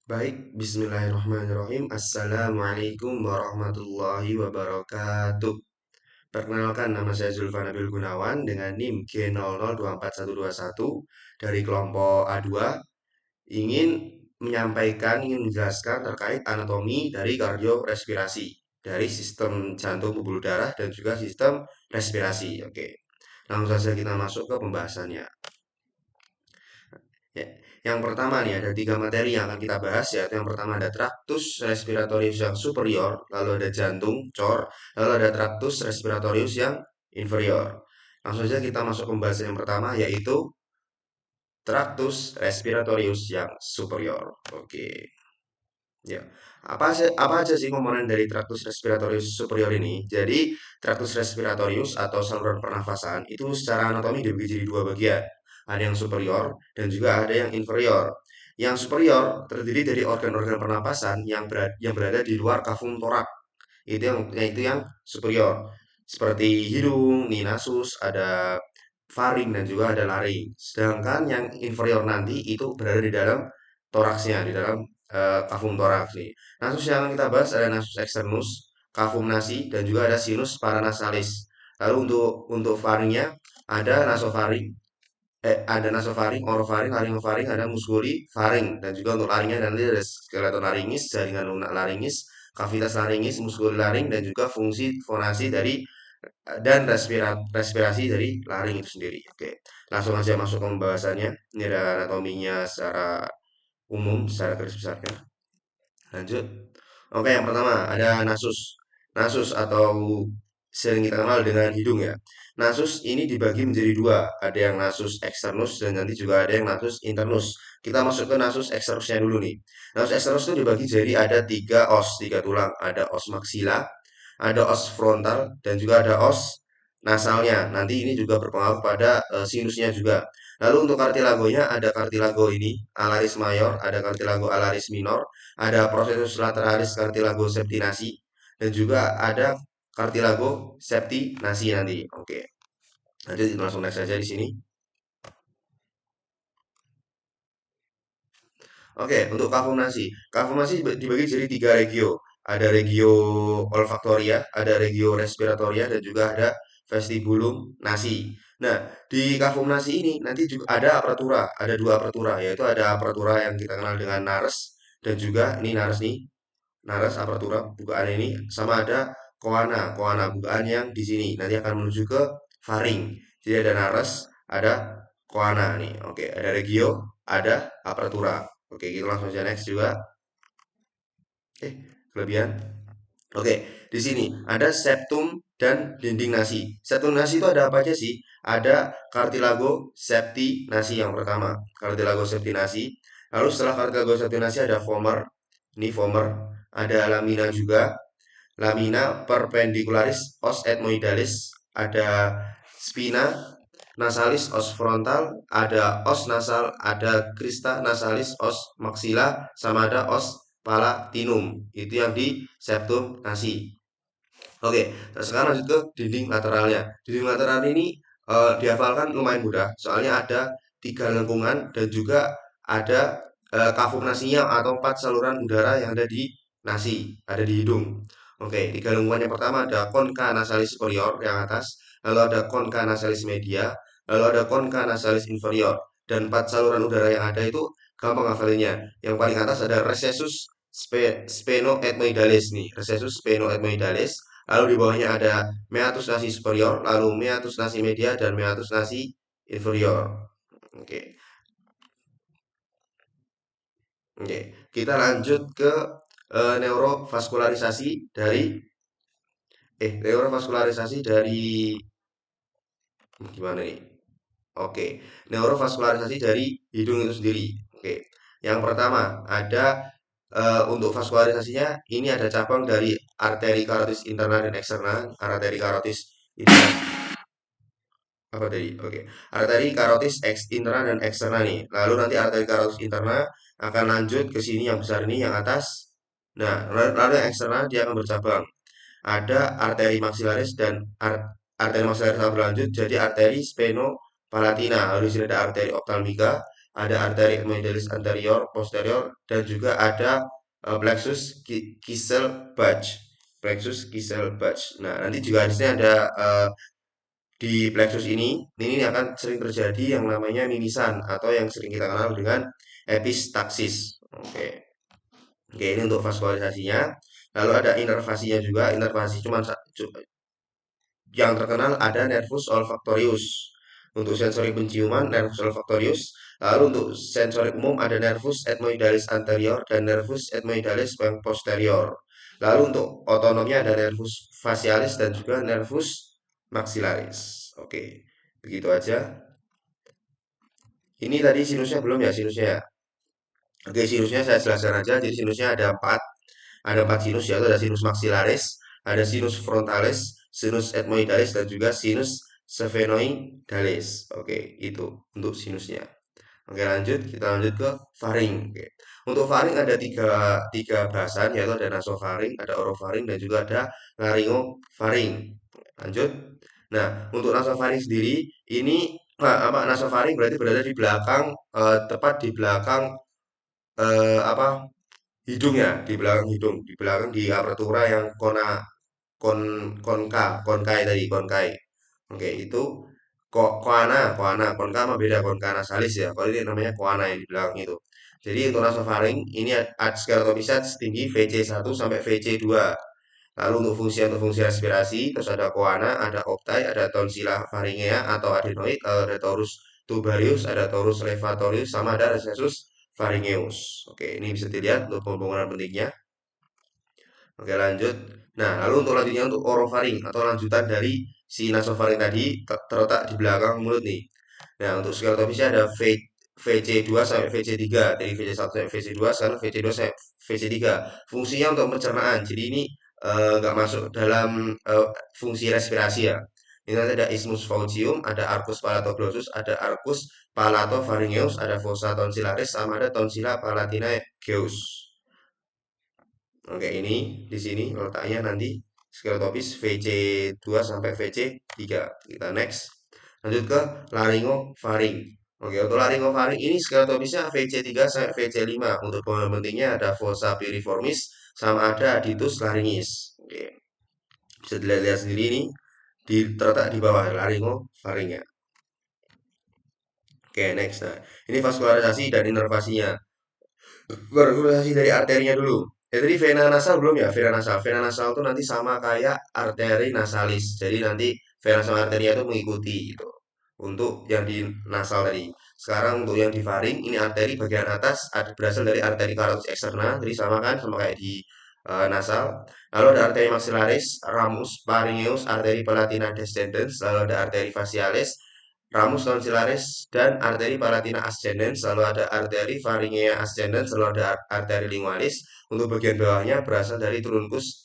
Baik, bismillahirrahmanirrahim. Assalamualaikum warahmatullahi wabarakatuh. Perkenalkan, nama saya Zulfan Nabil Gunawan dengan NIM G00241121 dari kelompok A2. Ingin menjelaskan terkait anatomi dari kardiorespirasi, dari sistem jantung pembuluh darah dan juga sistem respirasi. Oke, langsung saja kita masuk ke pembahasannya. Ya, yang pertama nih ada tiga materi yang akan kita bahas, yaitu yang pertama ada traktus respiratorius yang superior, lalu ada jantung cor, lalu ada traktus respiratorius yang inferior. Langsung saja kita masuk pembahasan yang pertama, yaitu traktus respiratorius yang superior. Oke, ya. Apa aja sih komponen dari traktus respiratorius superior ini? Jadi traktus respiratorius atau saluran pernafasan itu secara anatomi dibagi jadi dua bagian. Ada yang superior dan juga ada yang inferior. Yang superior terdiri dari organ-organ pernapasan yang berada di luar kafum torak. Itu yang superior. Seperti hidung, nasus, ada faring dan juga ada laring. Sedangkan yang inferior nanti itu berada di dalam toraksnya, di dalam kafum toraks nih. Nasus yang akan kita bahas ada nasus externus, kafum nasi, dan juga ada sinus paranasalis. Lalu untuk faringnya ada nasofaring, orofaring, laringofaring, ada musculi faring, dan juga untuk laringnya nanti ada skeleton laringis, jaringan lunak laringis, kavitas laringis, musculi laring, dan juga fungsi fonasi dari dan respirasi dari laring itu sendiri. Oke, langsung aja masuk ke pembahasannya. Ini ada anatominya secara umum, secara garis besarnya. Lanjut. Oke, yang pertama ada nasus. Nasus atau sering kita kenal dengan hidung ya. Nasus ini dibagi menjadi dua. Ada yang nasus externus dan nanti juga ada yang nasus internus. Kita masuk ke nasus externusnya dulu nih. Nasus externus itu dibagi jadi ada tiga tulang. Ada os maxilla, ada os frontal, dan juga ada os nasalnya. Nanti ini juga berpengaruh pada sinusnya juga. Lalu untuk kartilagonya ada kartilago ini alaris mayor, ada kartilago alaris minor, ada processus lateralis cartilago septinasi, dan juga ada cartilago septinasi nanti. Oke, nanti langsung next saja di sini. Oke, untuk kafumasi. Kafumasi dibagi jadi tiga regio. Ada regio olfaktoria, ada regio respiratoria, dan juga ada vestibulum nasi. Nah, di kafumasi ini nanti juga ada aparatura, ada dua aparatura, yaitu ada aparatura yang kita kenal dengan nares, dan juga ini nares nih, nares aparatura bukaan ini, sama ada koana bukaan yang di sini nanti akan menuju ke faring. Jadi ada nares, ada koana nih. Oke, ada regio, ada aparatura. Oke, kita langsung aja next juga. Kelebihan. Oke, di sini ada septum dan dinding nasi. Septum nasi itu ada apa aja sih? Ada cartilago septi nasi yang pertama, cartilago septi nasi. Lalu setelah cartilago septi nasi ada vomer, ini vomer. Ada lamina juga, lamina perpendicularis os ethmoidalis. Ada spina nasalis os frontal, ada os nasal, ada crista nasalis os maxilla, sama ada os palatinum. Itu yang di septum nasi. Oke, sekarang lanjut ke dinding lateralnya. Dinding lateral ini dihafalkan lumayan mudah, soalnya ada tiga lengkungan dan juga ada kafum nasinya atau empat saluran udara yang ada di nasi, ada di hidung. Oke, tiga lengkungan yang pertama ada conca nasalis superior yang atas, lalu ada conca nasalis media, lalu ada conca nasalis inferior, dan empat saluran udara yang ada itu gampang hafalinnya. Yang paling atas ada recessus sphenoethmoidalis nih, recessus sphenoethmoidalis. Lalu di bawahnya ada meatus nasi superior, lalu meatus nasi media, dan meatus nasi inferior. Oke, oke. Kita lanjut ke neurovaskularisasi dari gimana nih? Oke, neurovaskularisasi dari hidung itu sendiri. Oke, yang pertama ada untuk vaskularisasinya ini ada cabang dari arteri karotis interna dan eksterna. Arteri karotis ini apa tadi? Oke, arteri karotis interna dan eksterna nih. Lalu nanti arteri karotis interna akan lanjut ke sini yang besar ini yang atas. Nah, lalu yang eksterna dia akan bercabang. Ada arteri maxillaris dan arteri maxillaris akan berlanjut jadi arteri spheno palatina. Lalu di sini ada arteri ophthalmica, ada arteri ethmoidalis anterior, posterior, dan juga ada plexus Kissel-Bach. Plexus Kissel-Bach. Nah, nanti juga di sini ada di plexus ini akan sering terjadi yang namanya mimisan atau yang sering kita kenal dengan epistaxis. Oke. Oke, ini untuk vaskularisasinya. Lalu ada inervasinya juga. Inervasi cuma yang terkenal ada nervus olfactorius. Untuk sensori penciuman, nervus olfactorius. Lalu untuk sensori umum ada nervus ethmoidalis anterior dan nervus ethmoidalis posterior. Lalu untuk otonomnya ada nervus facialis dan juga nervus maxillaris. Oke, begitu aja. Ini tadi sinusnya belum ya sinusnya ya? Oke, sinusnya saya jelaskan aja. Jadi sinusnya ada empat. Ada empat sinus yaitu ada sinus maxillaris, ada sinus frontalis, sinus ethmoidalis dan juga sinus sphenoidalis. Oke, itu untuk sinusnya. Oke, lanjut kita lanjut ke faring. Oke. Untuk faring ada tiga bahasan yaitu ada nasofaring, ada orofaring dan juga ada laryngofaring. Lanjut. Nah, untuk nasofaring sendiri ini nasofaring berarti berada di belakang tepat di belakang apa hidungnya di belakang hidung, di belakang di apertura yang konkai tadi, konkai. Oke, itu kok koana mah beda konka nasalis ya. Kalau ini namanya koana yang di belakang itu. Jadi untuk nasofaring ini skeletophysa setinggi VC1 sampai VC2. Lalu untuk fungsi respirasi, terus ada koana, ada optai, ada tonsilla faringea atau adenoid, ada torus tubarius, ada torus levatorius, sama ada recessus pharyngeus. Oke, ini bisa dilihat untuk pembangunan pentingnya. Oke, lanjut. Nah, lalu untuk lanjutnya untuk orofaring atau lanjutan dari si nasofaring tadi terletak di belakang mulut nih. Nah, untuk skeletofisnya ada VC2 sampai VC3. Dari VC1 sampai VC2, sekarang VC2 sampai VC3. Fungsinya untuk pencernaan. Jadi ini nggak masuk dalam fungsi respirasi ya. Ini nanti ada isthmus faucium, ada arcus palatoglossus, ada arcus palatopharyngeus, ada fossa tonsillaris, sama ada tonsilla palatinaeus. Oke, ini di sini letaknya nanti skeletopis VC2 sampai VC3. Kita next. Lanjut ke laryngofaring. Oke, untuk laryngofaring ini skeletopisnya VC3 sampai VC5. Untuk pentingnya ada fossa piriformis sama ada ditus laryngis. Oke, bisa dilihat sendiri ini terletak di bawah laryngofaringnya. Oke, next. Nah, ini vaskularisasi dan inervasinya. Berregulasi dari arterinya dulu. Ya tadi vena nasal belum ya? Vena nasal. Vena nasal itu nanti sama kayak arteri nasalis. Jadi nanti vena sama arteria itu mengikuti gitu. Untuk yang di nasal tadi. Sekarang untuk yang di faring, ini arteri bagian atas berasal dari arteri carotis externa. Jadi sama kan sama kayak di nasal. Lalu ada arteri maxillaris, ramus, pharyngeus, arteri palatina descendens, lalu ada arteri facialis, ramus tonsillaris dan arteri palatina ascendens, lalu ada arteri pharyngea ascendens, lalu ada arteri lingualis. Untuk bagian bawahnya berasal dari truncus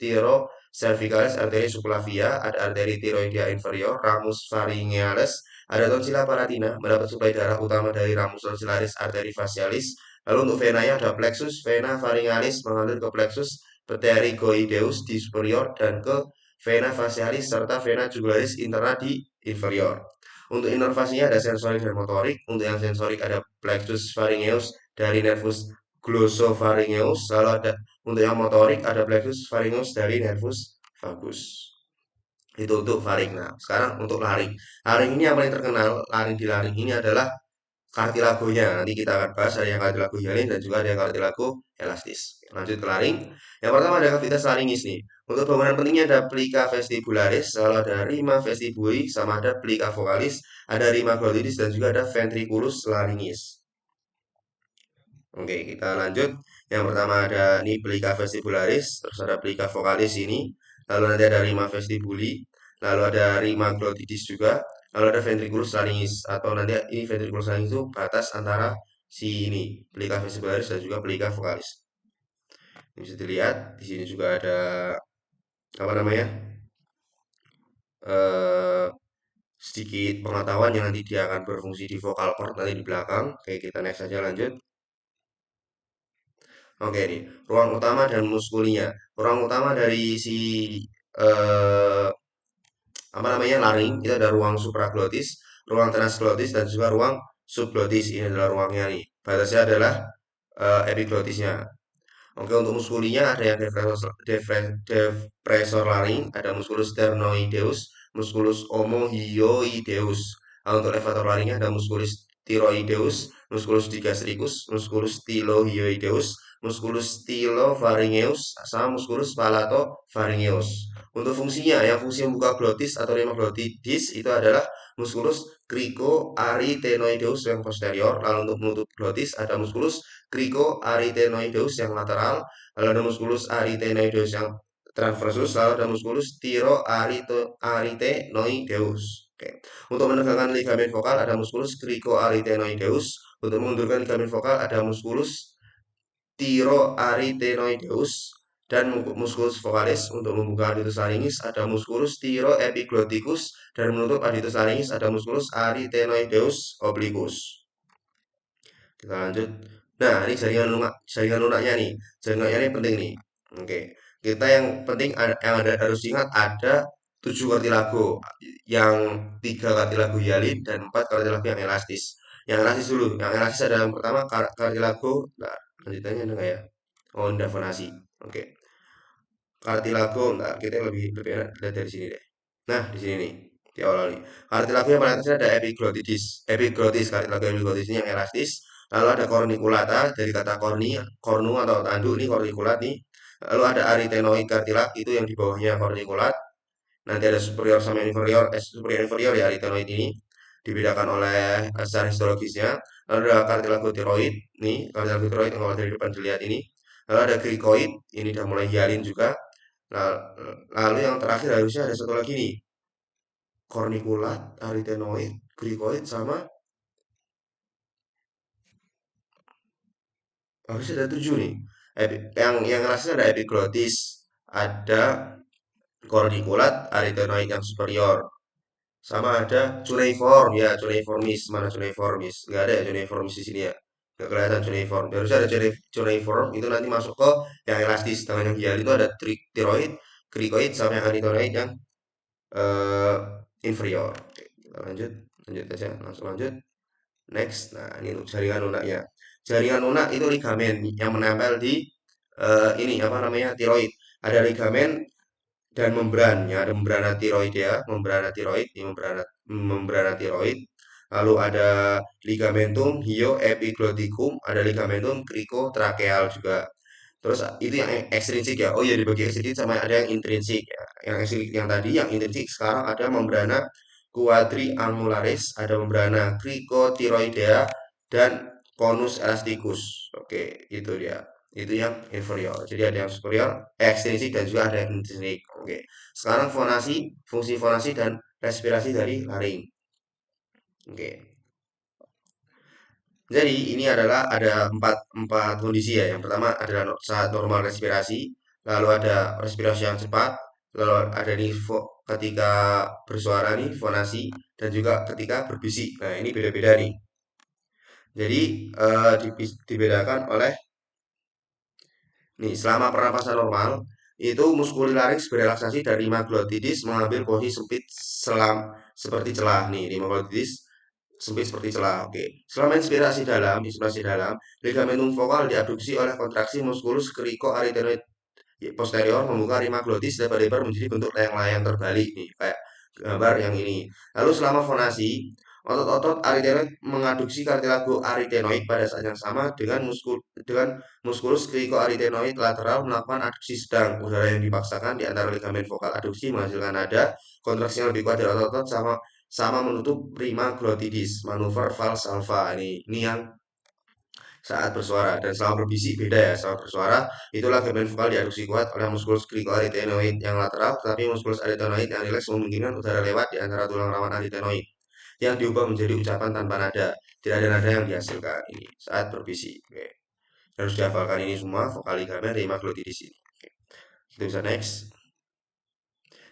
cervicalis, arteri subclavia, ada arteri thyroidea inferior, ramus pharyngealis, ada tonsilla palatina, mendapat suplai darah utama dari ramus tonsillaris, arteri facialis. Lalu untuk venanya ada plexus vena pharyngealis mengalir ke plexus pterygoideus di superior dan ke vena facialis serta vena jugularis interna di inferior. Untuk inervasinya ada sensorik dan motorik. Untuk yang sensorik ada plexus pharyngeus dari nervus glossopharyngeus. Lalu ada untuk yang motorik ada plexus pharyngeus dari nervus vagus. Itu untuk faring. Nah, sekarang untuk laring. Laring ini yang paling terkenal, laring di laring ini adalah kartilagonya. Nanti kita akan bahas ada yang kartilago hyalin dan juga ada yang kartilago elastis. Lanjut ke laring. Yang pertama ada cavitas laringis nih. Untuk bangunan pentingnya ada plica vestibularis, lalu ada rima vestibuli, sama ada plica vocalis, ada rima glottidis dan juga ada ventriculus laringis. Oke, kita lanjut. Yang pertama ada ini plica vestibularis, terus ada plica vocalis ini, lalu nanti ada rima vestibuli, lalu ada rima glottidis juga, lalu ada ventriculus laringis atau nanti ini ventriculus laringis itu batas antara si ini plica vestibularis dan juga plica vocalis. Ini bisa dilihat di sini juga ada apa namanya eh, sedikit pengetahuan yang nanti dia akan berfungsi di vocal cord nanti di belakang. Oke, kita next saja lanjut. Oke nih, ruang utama dan muskulinya. Ruang utama dari si eh, apa namanya laring itu ada ruang supraglottis, ruang transglottis dan juga ruang subglotis. Ini adalah ruangnya nih. Batasnya adalah epiglotisnya. Oke, untuk muskulinya ada yang depressor laring, ada musculus sternoideus, musculus omohyoideus. Nah, untuk levator laringnya ada musculus thyroideus, musculus digastricus, musculus stylohyoideus, musculus stylopharyngeus, sama musculus palatopharyngeus. Untuk fungsinya, yang fungsi membuka glotis atau hemoglottidis itu adalah musculus cricoarytenoideus yang posterior. Lalu untuk menutup glotis ada musculus cricoarytenoideus yang lateral, lalu ada musculus arytenoideus yang transversus, lalu ada musculus thyroarytenoideus. Oke. Untuk menegakkan ligamen vokal ada musculus cricoarytenoideus, untuk mengundurkan ligamen vokal ada musculus thyroarytenoideus, dan musculus vocalis. Untuk membuka aditus laringis ada musculus thyroepigloticus, dan menutup aditus laringis ada musculus arytenoideus obliquus. Kita lanjut. Nah, ini jaringan lunaknya nih. Jaringannya ini penting nih. Oke. Kita yang penting yang ada harus ingat ada 7 kartilago, yang 3 kartilago hialin dan 4 kartilago yang elastis. Yang elastis dulu. Yang elastis ada yang pertama kartilago. Nah, lanjutannya ada nggak ya? Oh, enggak fonasi. Oke. Kartilago, enggak, kita lebih enak lihat dari sini deh. Nah, di sini nih, di awal nih. Kartilago yang paling atasnya ada epiglottis. Epiglottis, kartilago epiglottis ini yang elastis. Lalu ada corniculata, dari kata cornu atau tanduk nih, corniculat nih. Lalu ada arytenoid kartilak, itu yang di bawahnya corniculat. Nanti ada superior sama inferior, superior inferior ya arytenoid ini. Dibedakan oleh secara histologisnya. Lalu ada kartilago tiroid, nih, kartilago tiroid yang kalau dari depan dilihat ini. Lalu ada cricoid, ini udah mulai hialin juga. Lalu yang terakhir harusnya ada satu lagi nih, corniculat, arytenoid, cricoid, sama harusnya ada 7 nih. Yang rasanya ada epiglottis, ada corniculat, arytenoid yang superior, sama ada cuneiform ya, cuneiformis. Mana cuneiformis? Nggak ada ya cuneiformis di sini ya. Nggak kelihatan cuneiform. Harusnya ada cuneiform, itu nanti masuk ke yang elastis. Dengan yang hial itu ada thyroid, cricoid, sama yang arytenoid yang eh, inferior. Oke, kita lanjut, lanjut aja, langsung lanjut. Next, nah ini untuk jaringan lunaknya. Jaringan lunak itu ligamen yang menempel di ini apa namanya tiroid. Ada ligamen dan membrannya, ada membrana tiroidea, membrana tiroid, ini membrana tiroid. Lalu ada ligamentum hyoepigloticum, ada ligamentum cricotracheal juga. Terus itu yang ekstrinsik ya. Oh iya, dibagi ekstrinsik sama ada yang intrinsik ya. Yang ekstrinsik yang tadi, yang intrinsik sekarang ada membrana quadriangularis, ada membrana cricotiroidea dan conus elasticus. Oke, itu dia. Itu yang inferior. Jadi ada yang superior, ekstrinsik dan juga ada yang intrinsik. Oke. Sekarang fonasi, fungsi fonasi dan respirasi dari laring. Oke. Jadi ini adalah ada empat kondisi ya. Yang pertama adalah saat normal respirasi, lalu ada respirasi yang cepat, lalu ada nih ketika bersuara nih fonasi, dan juga ketika berbisik. Nah ini beda-beda nih. Jadi dibedakan oleh nih selama pernapasan normal itu muskulilarix berelaksasi dan glottidis mengambil posisi sempit seperti celah nih. Glottidis sempit seperti celah. Oke. Selama inspirasi dalam, ligamentum vokal diabduksi oleh kontraksi muskulus cricoarytenoid posterior membuka rima glotis lebar-lebar menjadi bentuk layang-layang terbalik nih, kayak gambar yang ini. Lalu selama fonasi, otot-otot arytenoid mengadduksi kartilago arytenoid pada saat yang sama dengan muskulus cricoarytenoid lateral melakukan adduksi sedang. Udara yang dipaksakan di antara ligamen vokal adduksi menghasilkan nada kontraksi yang lebih kuat dari otot-otot sama sama menutup rima glottidis, manuver vals alpha. Ini yang saat bersuara, dan selama berbisik beda ya. Saat bersuara itulah ligamen vokal diaduksi kuat oleh muskulus cricoarytenoid yang lateral, tetapi muskulus arytenoid yang rileks memungkinkan udara lewat di antara tulang rawan arytenoid yang diubah menjadi ucapan tanpa nada. Tidak ada nada yang dihasilkan ini saat berbisik. Oke. Harus dihafalkan ini semua, vokal ligamen rima glottidis ini. Oke. Kita bisa next.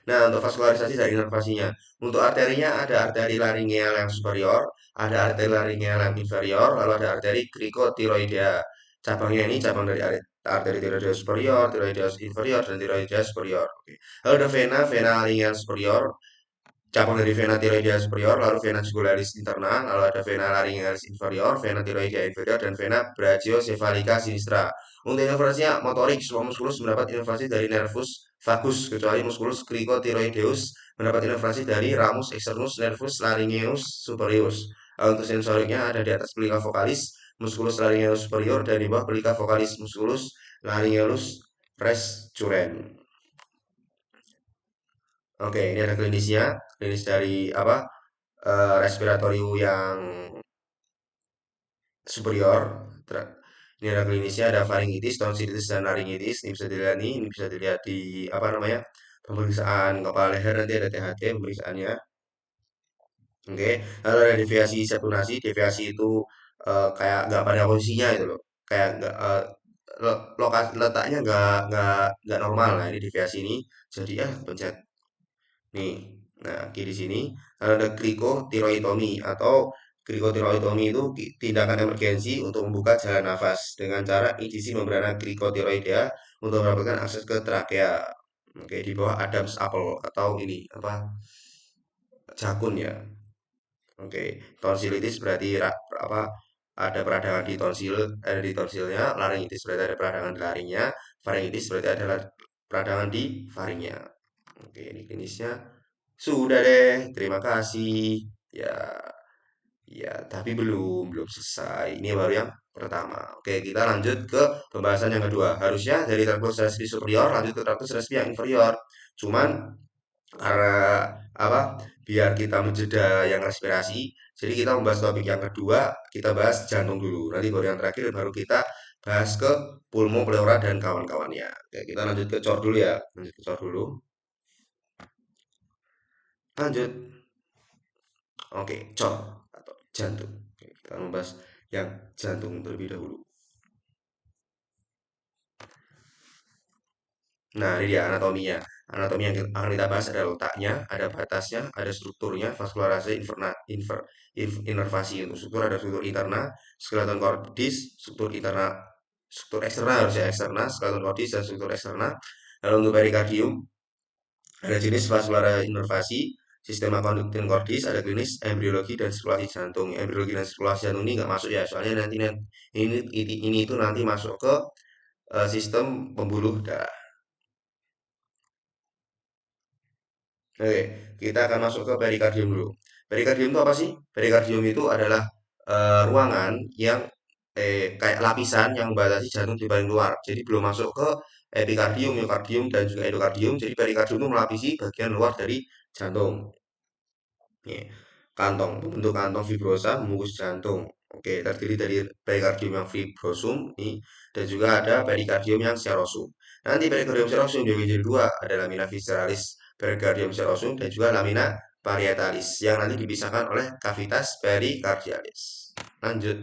Nah, untuk vaskularisasi dari nervasinya. Untuk arterinya ada arteri laringeal yang superior, ada arteri laringeal yang inferior, lalu ada arteri cricotiroidea. Cabangnya ini cabang dari arteri tiroidea superior, tiroidea inferior, dan tiroidea superior. Oke. Lalu ada vena laringeal superior. cabang dari vena tiroidea superior, lalu vena jugularis internal, lalu ada vena laryngealis inferior, vena tiroidea inferior, dan vena brachiocephalica sinistra. Untuk inervasinya motorik, semua muskulus mendapat inervasi dari nervus vagus, kecuali muskulus cricotiroideus mendapat inervasi dari ramus externus nervus laryngeus superior. Untuk sensoriknya ada di atas pelika vokalis, muskulus laryngeus superior, dan di bawah pelika vokalis, muskulus laryngeus recurrens. Oke, ini ada klinisnya, klinis dari apa? Respiratorium yang superior. Ini ada klinisnya, ada faringitis, tonsilitis, dan laringitis. Ini bisa dilihat nih, ini bisa dilihat di apa namanya pemeriksaan kepala leher, nanti ada THT pemeriksaannya. Oke, lalu ada deviasi saturasi. Deviasi itu kayak nggak pada posisinya itu loh, kayak nggak lokasi letaknya nggak normal. Nah, ini deviasi ini. Jadi ya pencet nih. Nah, di sini ada krikotiroitomi atau krikotiroitomi itu tindakan emergensi untuk membuka jalan nafas dengan cara injisi membrana krikotiroidea untuk mendapatkan akses ke trakea. Oke, di bawah Adam's apple atau ini apa jakun ya. Oke, tonsilitis berarti apa ada peradangan di tonsil, ada di tonsilnya, laringitis berarti ada peradangan di laringnya, faringitis berarti adalah peradangan di faringnya. Oke, ini klinisnya. Sudah deh, terima kasih. Ya, ya, tapi belum selesai. Ini baru yang pertama. Oke, kita lanjut ke pembahasan yang kedua. Harusnya dari traktus respirasi superior lanjut ke traktus respirasi yang inferior. Cuman karena apa? Biar kita menjeda yang respirasi, jadi kita membahas topik yang kedua, kita bahas jantung dulu. Nanti baru yang terakhir baru kita bahas ke pulmo, pleura dan kawan-kawannya. Oke, kita lanjut ke cor dulu ya. Lanjut ke cor dulu. Lanjut. Oke, cor atau jantung. Oke, kita membahas yang jantung terlebih dahulu. Nah, ini dia anatominya. Anatomi yang akan kita bahas ada letaknya, ada batasnya, ada strukturnya, vaskularase, inervasi. Untuk struktur ada struktur interna, skeleton cordis, struktur interna, struktur eksterna harusnya eksterna, skeleton cordis dan struktur eksterna. Lalu untuk perikardium ada jenis vaskular inervasi, sistema konduktif cordis, ada klinis, embriologi dan sirkulasi jantung. Embriologi dan sirkulasi jantung ini nggak masuk ya, soalnya nanti ini itu nanti masuk ke sistem pembuluh darah. Oke, kita akan masuk ke perikardium dulu. Perikardium itu apa sih? Perikardium itu adalah ruangan yang kayak lapisan yang membatasi jantung di paling luar. Jadi belum masuk ke epikardium, miokardium, dan juga endokardium. Jadi perikardium itu melapisi bagian luar dari jantung. Nih, kantong, bentuk kantong fibrosa membungkus jantung. Oke, terdiri dari perikardium yang fibrosum nih, dan juga ada perikardium yang serosum. Nanti perikardium serosum dibagi jadi dua, ada lamina visceralis perikardium serosum dan juga lamina parietalis yang nanti dipisahkan oleh cavitas perikardialis. Lanjut.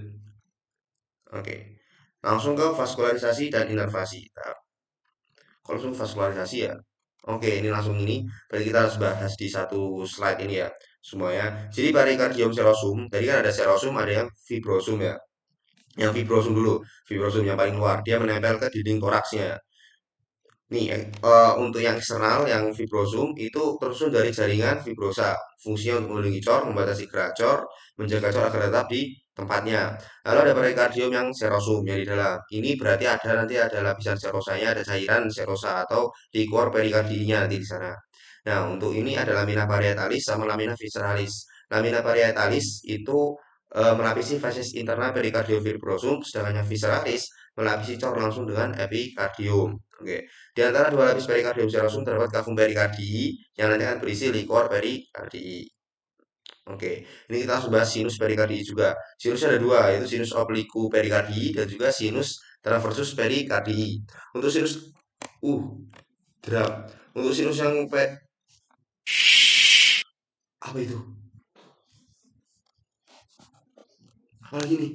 Oke. Langsung ke vaskularisasi dan inervasi. Nah, kalau langsung vaskularisasi ya. Oke, ini langsung ini. Berarti kita harus bahas di satu slide ini ya semuanya. Jadi pericardium serosum, tadi kan ada serosum, ada yang fibrosum ya. Yang fibrosum dulu, fibrosum yang paling luar, dia menempel ke dinding toraksnya. Nih, untuk yang eksternal, yang fibrosum itu tersusun dari jaringan fibrosa. Fungsinya untuk melindungi cor, membatasi gerak cor, menjaga cor agar tetap di tempatnya. Lalu ada perikardium yang serosum yang di dalam. Ini berarti ada nanti ada lapisan serosanya, ada cairan serosa atau liquor perikardinya nanti di sana. Nah, untuk ini ada lamina parietalis sama lamina visceralis. Lamina parietalis itu melapisi fases interna perikardium fibrosum, sedangkan yang visceralis melapisi cor langsung dengan epikardium. Oke. Di antara dua lapis perikardium serosum terdapat kavum perikardii yang nanti akan berisi likor perikardii. Oke, ini kita harus bahas sinus perikardii juga. Sinus ada dua, yaitu sinus obliku perikardii dan juga sinus transversus perikardii. Untuk sinus, uh, drum. Untuk sinus yang apa itu? Apa lagi nih?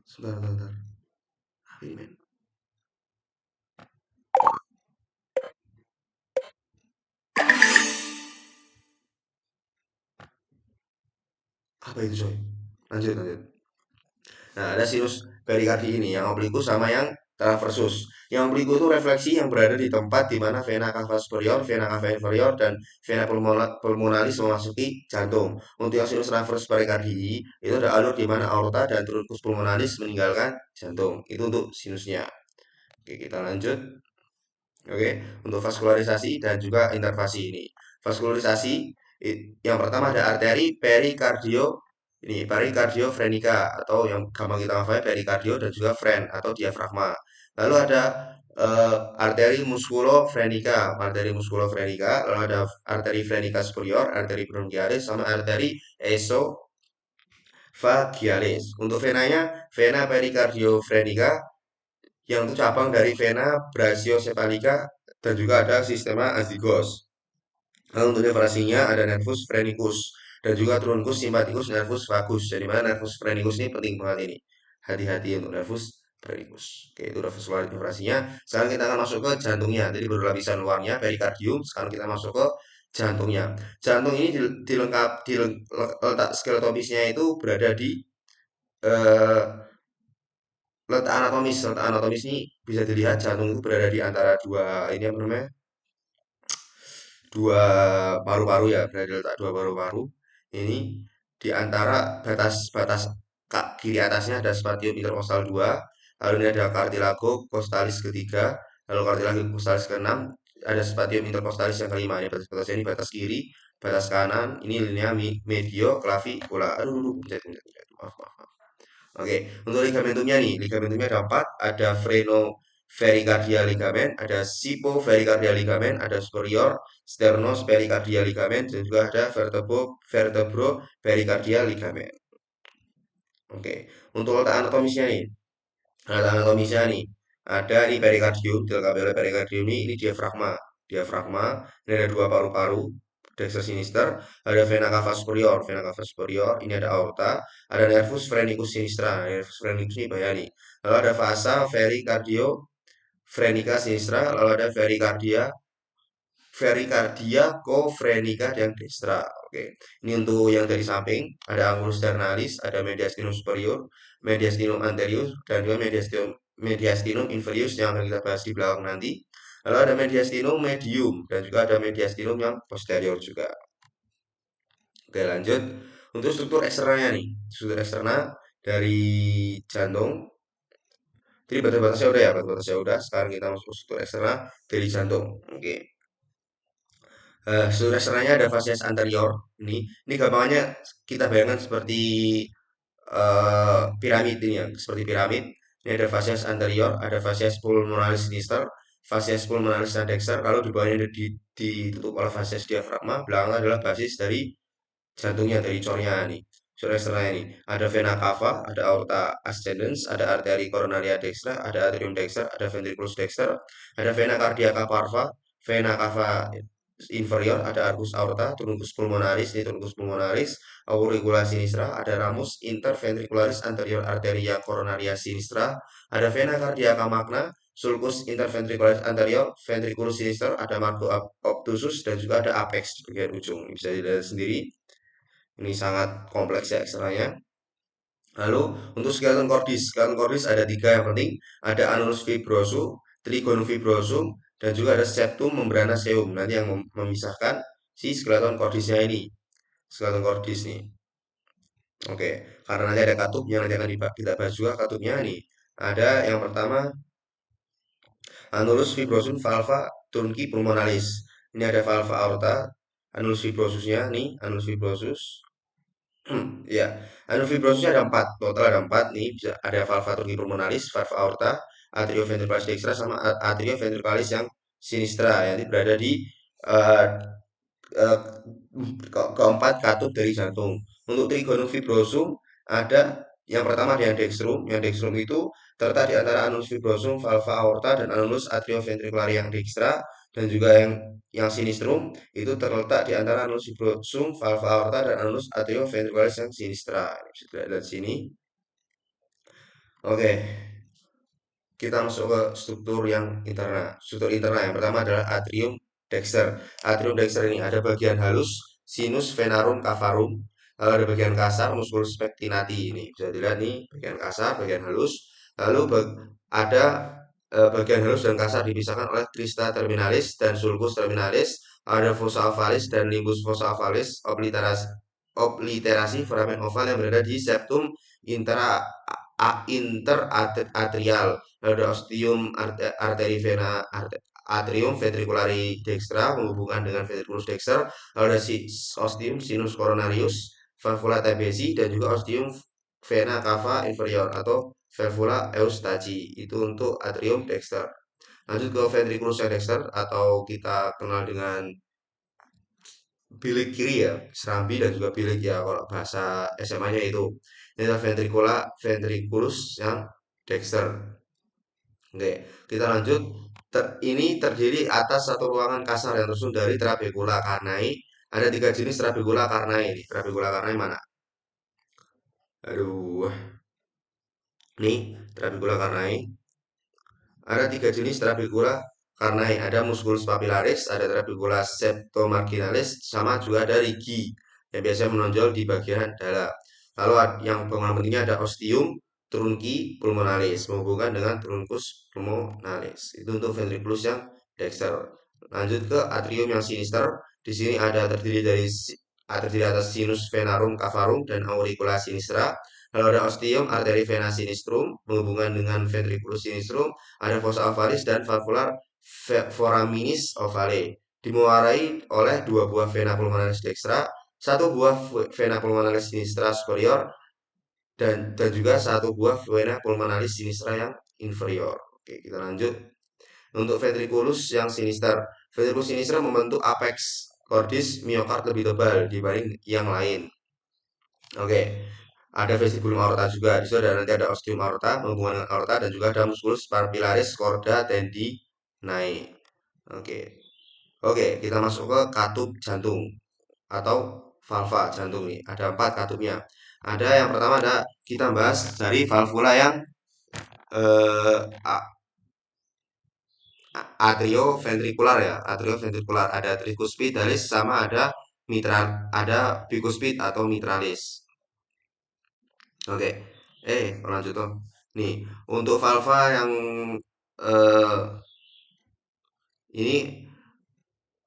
Sebentar, sebentar. Apa ini, men? Apa itu, coy? Lanjut, lanjut. Nah, ada sinus perikardii ini yang obliku sama yang transversus. Yang obliku itu refleksi yang berada di tempat di mana vena cava superior, vena cava inferior, dan vena pulmonalis memasuki jantung. Untuk yang sinus transversus perikardii itu ada alur di mana aorta dan truncus pulmonalis meninggalkan jantung. Itu untuk sinusnya. Oke, kita lanjut. Oke, untuk vaskularisasi dan juga intervasi ini. Vaskularisasi yang pertama ada arteri perikardio ini perikardiofrenika atau yang gampang kita hafal perikardio dan juga fren atau diafragma. Lalu ada arteri muskulofrenika, lalu ada arteri frenika superior, arteri bronchialis sama arteri esophagealis. Untuk venanya, vena perikardiofrenika yang itu cabang dari vena brachiocephalica dan juga ada sistema azygos. Lalu untuk depresinya ada nervus phrenicus dan juga truncus sympathicus nervus vagus. Jadi mana nervus phrenicus ini penting banget ini. Hati-hati untuk nervus phrenicus. Oke, itu nervus depresinya. Sekarang kita akan masuk ke jantungnya. Jadi baru lapisan luarnya perikardium. Sekarang kita masuk ke jantungnya. Jantung ini letak skeletopisnya itu berada di eh, letak anatomis ini bisa dilihat jantung itu berada di antara dua ini apa namanya? Dua paru-paru ya, berada di letak dua paru-paru. Ini di antara batas-batas kiri atasnya ada spatium intercostal 2, lalu ini ada cartilago costalis ketiga, lalu cartilago costalis keenam, ada spatium intercostalis yang kelima. Ini batas-batas ini batas kiri, batas kanan, ini linea medio clavicula. Aduh, maaf, maaf. Oke, untuk ligamentumnya nih, ligamentumnya ada empat, ada phreno-pericardial ligamen, ada sipo-pericardial ligamen, ada superior, sternos-pericardial ligamen, dan juga ada vertebro-pericardial ligamen. Oke, untuk letak anatomisnya nih, letak anatomisnya nih, ada ini perikardium, dilengkapi oleh perikardium ini diafragma, diafragma, ini ada dua paru-paru, Dexter sinister, ada vena cava superior, ini ada aorta, ada nervus phrenicus sinistra, nervus phrenicus ini bayani. Lalu ada vasa pericardio phrenica sinistra, lalu ada pericardia cofrenica yang dextra. Oke, ini untuk yang dari samping ada angulus sternalis, ada mediastinum superior, mediastinum anterior, dan juga mediastinum inferius yang akan kita bahas di belakang nanti. Lalu ada mediastinum medium dan juga ada mediastinum yang posterior juga. Oke, lanjut. Untuk struktur eksternalnya nih, struktur eksternal dari jantung. Jadi batas-batasnya udah ya, batas-batasnya udah. Sekarang kita masuk ke struktur eksternal dari jantung. Oke. Struktur eksternalnya ada facies anterior. Ini gampangnya kita bayangkan seperti piramid ini ya, seperti piramid. Ini ada facies anterior, ada facies pulmonalis sinister, facies pulmonalis dexter. Kalau di bawahnya ditutup oleh facies diafragma, belakang adalah basis dari jantungnya dari cornya nih. Cor eksternal ini ada vena cava, ada aorta ascendens, ada arteri coronaria dextra, ada atrium dexter, ada ventriculus dexter, ada vena cardiaca parva, vena cava inferior, ada arcus aorta, truncus pulmonaris, ini truncus pulmonaris, auricula sinistra, ada ramus interventricularis anterior arteria coronaria sinistra, ada vena cardiaca magna, sulcus interventricularis anterior, ventriculus sinister, ada marco obtusus dan juga ada apex di bagian ujung. Ini bisa dilihat sendiri. Ini sangat kompleks ya ekstranya. Lalu untuk skeleton cordis ada tiga yang penting. Ada annulus fibrosum, trigonum fibrosum, dan juga ada septum membranaceum. Nanti yang memisahkan si skeleton cordisnya ini. Skeleton cordis nih. Oke, karena nanti ada katup yang nanti akan kita bahas juga katupnya nih. Ada yang pertama annulus fibrosum valva turunki pulmonalis. Ini ada valva aorta, annulus fibrosusnya nih, annulus fibrosus. Ya, fibrosis ada empat, total ada empat nih. Bisa ada valva turgi pulmonalis, valva aorta, atrioventriculis dextra sama atrioventriculis yang sinistra yang berada di eh, eh, keempat katup dari jantung. Untuk trigonum fibrosum ada yang pertama ada yang dextrum. Yang dextrum itu terletak di antara annulus fibrosum, valva aorta dan annulus atrioventricular yang dextra dan juga yang sinistrum itu terletak di antara annulus fibrosum, valva aorta dan annulus atrioventricular yang sinistra. Ini bisa dilihat dari sini. Oke, kita masuk ke struktur yang internal. Struktur internal yang pertama adalah atrium dexter. Atrium dexter ini ada bagian halus sinus venarum cavarum, lalu ada bagian kasar musculus pectinati ini bisa dilihat nih bagian kasar, bagian halus. Lalu ada bagian halus dan kasar dipisahkan oleh crista terminalis dan sulcus terminalis, ada fossa ovalis dan limbus fossa ovalis, obliterasi foramen oval yang berada di septum interatrial, ada ostium arteri vena atrium ventriculari dextra menghubungkan dengan ventriculus dexter, ada ostium sinus coronarius, valvula TBC dan juga ostium vena cava inferior atau valvula Eustachi itu untuk atrium dexter. Lanjut ke ventriculus dexter atau kita kenal dengan bilik kiri ya, serambi dan juga bilik ya kalau bahasa SMA-nya itu. Ini adalah ventriculus yang dexter. Oke, kita lanjut. Ini terdiri atas satu ruangan kasar yang tersusun dari trabecula carnai. Ada tiga jenis trabecula carnai. Trabecula carnai mana? Aduh, nih trabecula carnai. Ada tiga jenis trabecula carnai. Ada musculus papillaris, ada trabecula septomarginalis, sama juga ada rigi yang biasanya menonjol di bagian dada. Lalu yang pengguna pentingnya ada ostium trunci pulmonalis menghubungkan dengan truncus pulmonalis. Itu untuk ventriculus yang dexter. Lanjut ke atrium yang sinister. Di sini ada terdiri atas sinus venarum cavarum dan auricula sinistra. Lalu ada ostium arteri vena sinistrum menghubungkan dengan ventriculus sinistrum, ada fossa ovalis dan valvular foraminis ovale. Dimuarai oleh dua buah vena pulmonalis dextra, satu buah vena pulmonalis sinistra superior dan juga satu buah vena pulmonalis sinistra yang inferior. Oke, kita lanjut. Untuk ventriculus yang sinister, ventriculus sinister membentuk apex cordis miokard lebih tebal dibanding yang lain. Oke, ada vestibulum aorta juga. Di situ ada nanti ada ostium aorta menghubungkan dengan aorta dan juga ada musculus papillaris chorda tendinae. Oke. Oke, kita masuk ke katup jantung atau valva jantung nih. Ada empat katupnya. Ada yang pertama ada kita bahas dari valvula yang eh, atrioventrikular ya, atrioventrikular ada tricuspid sama ada mitral, ada bicuspid atau mitralis. Oke, lanjut toh. Nih, untuk valva yang eh, ini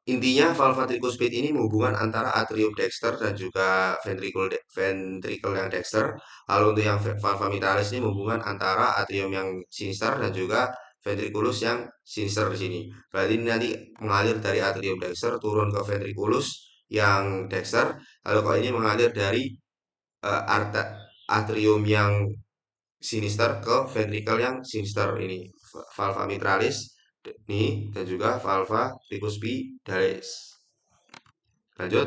intinya valva tricuspid ini menghubungkan antara atrium dexter dan juga ventricle yang dexter. Lalu untuk yang valva mitralis ini menghubungkan antara atrium yang sinister dan juga ventriculus yang sinister di sini. Berarti ini nanti mengalir dari atrium dexter turun ke ventriculus yang dexter. Lalu kalau ini mengalir dari atrium yang sinister ke ventricle yang sinister ini valva mitralis ini dan juga valva tricuspidalis. Lanjut,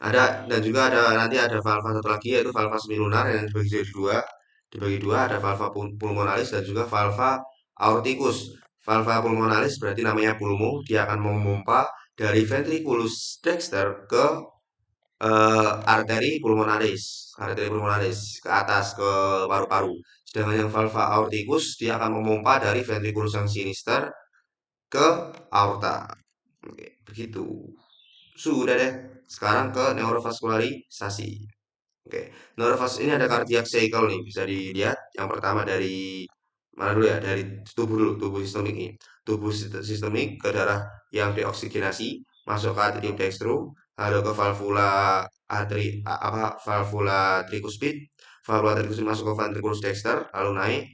ada dan juga ada nanti ada valva satu lagi yaitu valva semilunar yang dibagi jadi dua. Dibagi dua ada valva pulmonalis dan juga valva aorticus. Valva pulmonalis berarti namanya pulmo, dia akan memompa dari ventriculus dexter ke arteri pulmonalis ke atas ke paru-paru. Sedangkan yang valva aorticus dia akan memompa dari ventriculus yang sinister ke aorta. Oke, begitu. Sudah deh. Sekarang ke neurovascularisasi. Oke, neurofas ini ada cardiac cycle nih, bisa dilihat. Yang pertama dari mana dulu ya? Dari tubuh dulu, tubuh sistemik ini. Tubuh sistemik ke darah yang dioksigenasi masuk ke atrium dextrum, lalu ke valvula tricuspid, valvula tricuspid masuk ke ventriculus dexter, lalu naik.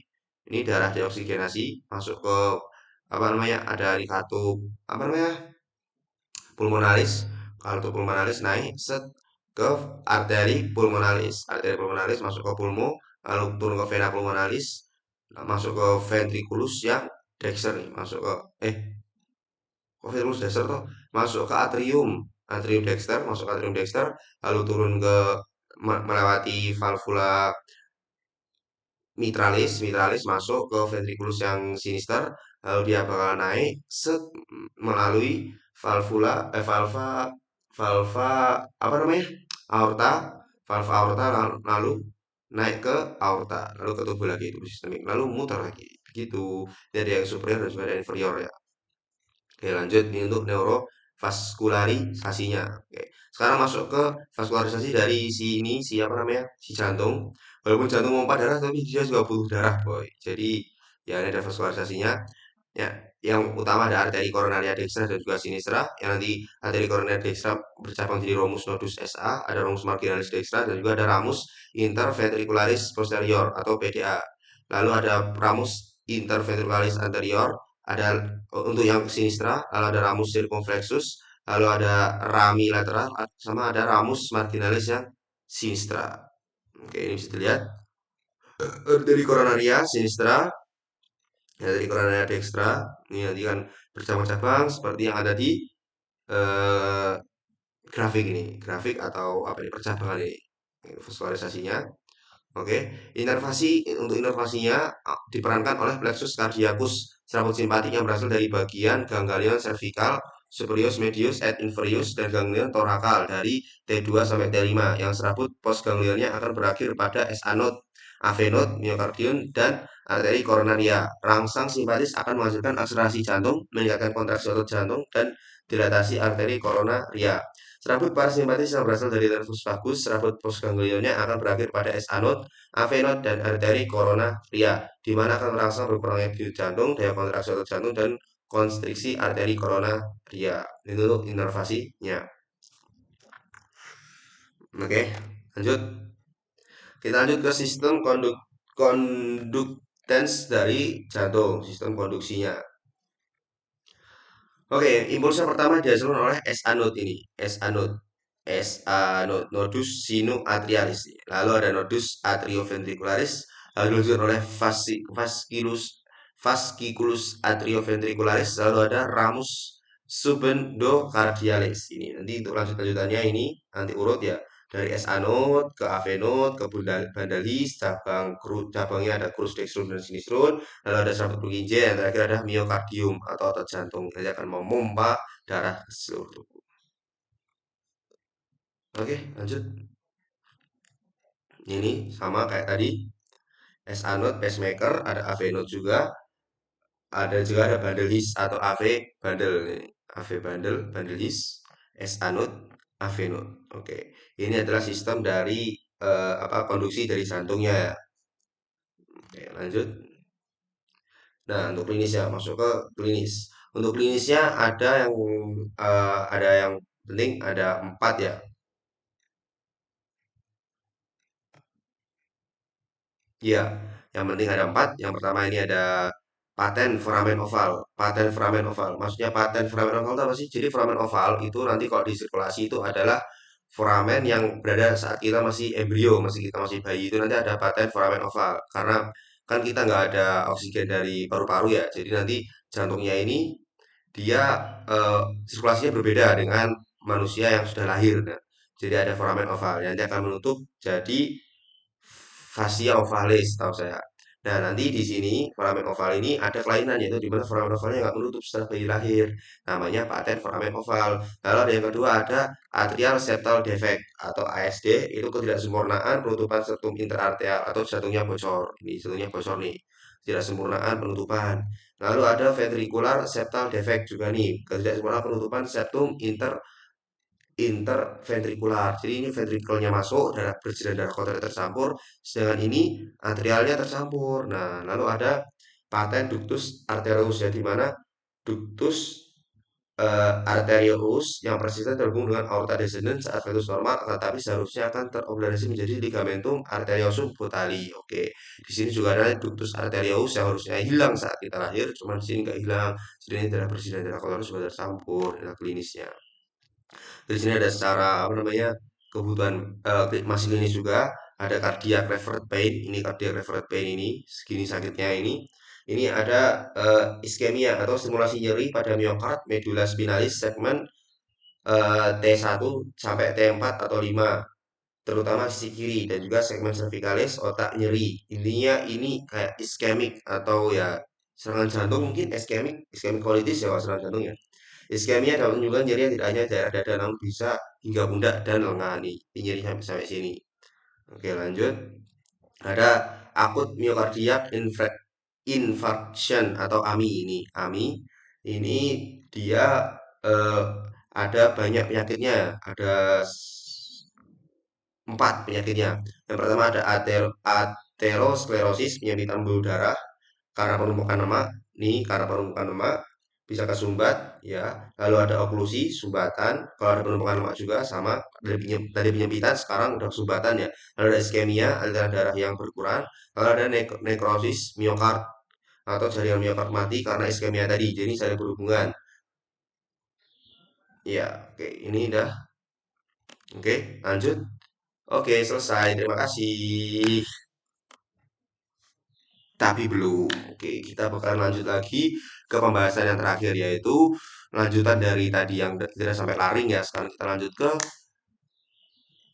Ini darah dioksigenasi masuk ke apa namanya? Ada di katup apa namanya? Pulmonalis. Kalau pulmonalis naik set ke arteri pulmonalis masuk ke pulmo, lalu turun ke vena pulmonalis, masuk ke ventriculus yang dexter nih, masuk ke ventriculus dexter tuh masuk ke atrium dexter, masuk ke atrium dexter, lalu turun ke melewati valvula mitralis masuk ke ventriculus yang sinister, lalu dia bakal naik set melalui valva valva apa namanya aorta, valva aorta lalu naik ke aorta, lalu ke tubuh lagi tubuh sistemik, lalu muter lagi begitu. Jadi yang superior dan juga ada inferior ya. Oke, lanjut ini untuk neurovascularisasinya. Oke, sekarang masuk ke vaskularisasi dari si ini, si apa namanya, si jantung. Walaupun jantung memompa darah, tapi dia juga butuh darah, boy. Jadi Ya, ini ada vaskularisasinya. Ya, yang utama ada arteri koronaria dextra dan juga sinistra. Yang nanti arteri koronaria dextra bercabang jadi ramus nodus SA, ada ramus marginalis dextra dan juga ada ramus interventricularis posterior atau PDA. Lalu ada ramus interventricularis anterior, ada untuk yang sinistra, lalu ada ramus circumflexus, lalu ada rami lateral, sama ada ramus marginalis yang sinistra. Oke, ini bisa dilihat arteri koronaria sinistra, arteri koronaria dextra. Ini nanti kan bercabang-cabang seperti yang ada di eh, grafik ini, grafik atau apa ini percabangan ini. Visualisasinya. Oke, inervasi untuk inervasinya diperankan oleh plexus cardiacus serabut simpatik yang berasal dari bagian ganglion cervical, superius, medius, et inferius dan ganglion thoracal dari T2 sampai T5 yang serabut postganglionnya akan berakhir pada SA node, AV node, myocardium dan arteri koronaria. Rangsang simpatis akan menghasilkan akselerasi jantung, meningkatkan kontraksi otot jantung dan dilatasi arteri koronaria. Serabut parasimpatis yang berasal dari nervus vagus, serabut postganglionnya akan berakhir pada SA node, AV node, dan arteri koronaria, di mana akan merangsang berkurangnya denyut jantung, daya kontraksi otot jantung, dan konstriksi arteri koronaria. Itu untuk inervasinya. Oke, lanjut. Kita lanjut ke sistem conductance dari jantung, sistem konduksinya. Oke, impulsnya pertama dihasilkan oleh SA node ini, SA node. SA nodus sinuatrialis. Lalu ada nodus atrioventricularis, lalu dilanjutkan oleh fasciculus atrioventricularis, lalu ada ramus subendocardialis. Ini nanti untuk lanjutannya ini nanti urut ya dari SA node ke AV node ke Bandalis, cabangnya ada crus dextrum dan sinistrum, lalu ada sahabat Purkinje, yang terakhir ada miokardium atau otot jantung yang akan memompa darah ke seluruh tubuh. Oke, lanjut. Ini sama kayak tadi. SA node pacemaker, ada AV node juga, ada bandelis atau AV bandel. AV bandel, bandelis, SA node, AV node. Oke, ini adalah sistem dari apa konduksi dari jantungnya ya. Oke, lanjut. Nah, untuk klinisnya masuk ke klinis. Untuk klinisnya ada yang penting ada empat ya. Iya, yang penting ada empat. Yang pertama ini ada paten foramen oval. Paten foramen oval. Maksudnya paten foramen oval itu apa sih? Jadi foramen oval itu nanti kalau di sirkulasi itu adalah foramen yang berada saat kita masih embrio, kita masih bayi itu nanti ada paten foramen oval. Karena kan kita nggak ada oksigen dari paru-paru ya. Jadi nanti jantungnya ini dia eh, sirkulasinya berbeda dengan manusia yang sudah lahir. Nah, jadi ada foramen oval yang nanti akan menutup jadi fascia ovalis tahu saya. Nah, nanti di sini foramen oval ini ada kelainan yaitu di mana foramen ovalnya nggak menutup setelah bayi lahir. Namanya paten foramen oval. Lalu ada yang kedua ada atrial septal defect atau ASD itu ketidaksempurnaan penutupan septum interarterial atau jantungnya bocor. Ini jantungnya bocor nih. Ketidaksempurnaan penutupan. Lalu ada ventricular septal defect juga nih, ketidaksempurnaan penutupan septum interventrikular. Jadi ini ventrikelnya masuk, darah berjalan darah kotor tercampur, sedangkan ini atrialnya tercampur. Nah, lalu ada paten ductus arteriosus ya, di mana ductus arteriosus yang persisten terhubung dengan aorta descendens saat fetus normal, tetapi seharusnya akan terobservasi menjadi ligamentum arteriosum botali. Oke, di sini juga ada ductus arteriosus yang harusnya hilang saat kita lahir, cuman di sini nggak hilang. Jadi ini darah bersih dan darah kotor sudah tercampur. Inilah klinisnya. Di sini ada secara apa namanya kebutuhan masih klinis juga ada cardiac revert pain. Ini cardiac revert pain ini segini sakitnya ini. Ini ada iskemia atau stimulasi nyeri pada miokard, medula spinalis segmen T1 sampai T4 atau 5 terutama sisi kiri dan juga segmen cervicalis otak nyeri. Intinya ini kayak iskemik atau ya serangan jantung mungkin iskemik colitis ya kalau serangan jantung ya. Iskemia dapat menunjukkan nyeri yang tidak hanya daerah dada namun bisa hingga pundak dan lengan nih. Ini nyeri sampai sini. Oke, lanjut. Ada akut myocardial infarction atau AMI ini. AMI ini dia eh, ada banyak penyakitnya. Ada empat penyakitnya. Yang pertama ada aterosklerosis, penyempitan pembuluh darah. karena penumpukan lemak nih, karena penumpukan lemak bisa kesumbat ya. Lalu ada oklusi, sumbatan. Kalau ada penumpukan lemak juga sama dari penyempitan sekarang udah sumbatan ya. Lalu ada iskemia, aliran darah yang berkurang. Lalu ada nekrosis miokard atau jaringan miokard mati karena iskemia tadi. Jadi saling berhubungan. Ya, oke, ini udah. Oke, lanjut. Oke, selesai. Terima kasih. Tapi belum. Oke, kita bakalan lanjut lagi ke pembahasan yang terakhir yaitu lanjutan dari tadi yang tidak sampai laring ya. Sekarang kita lanjut ke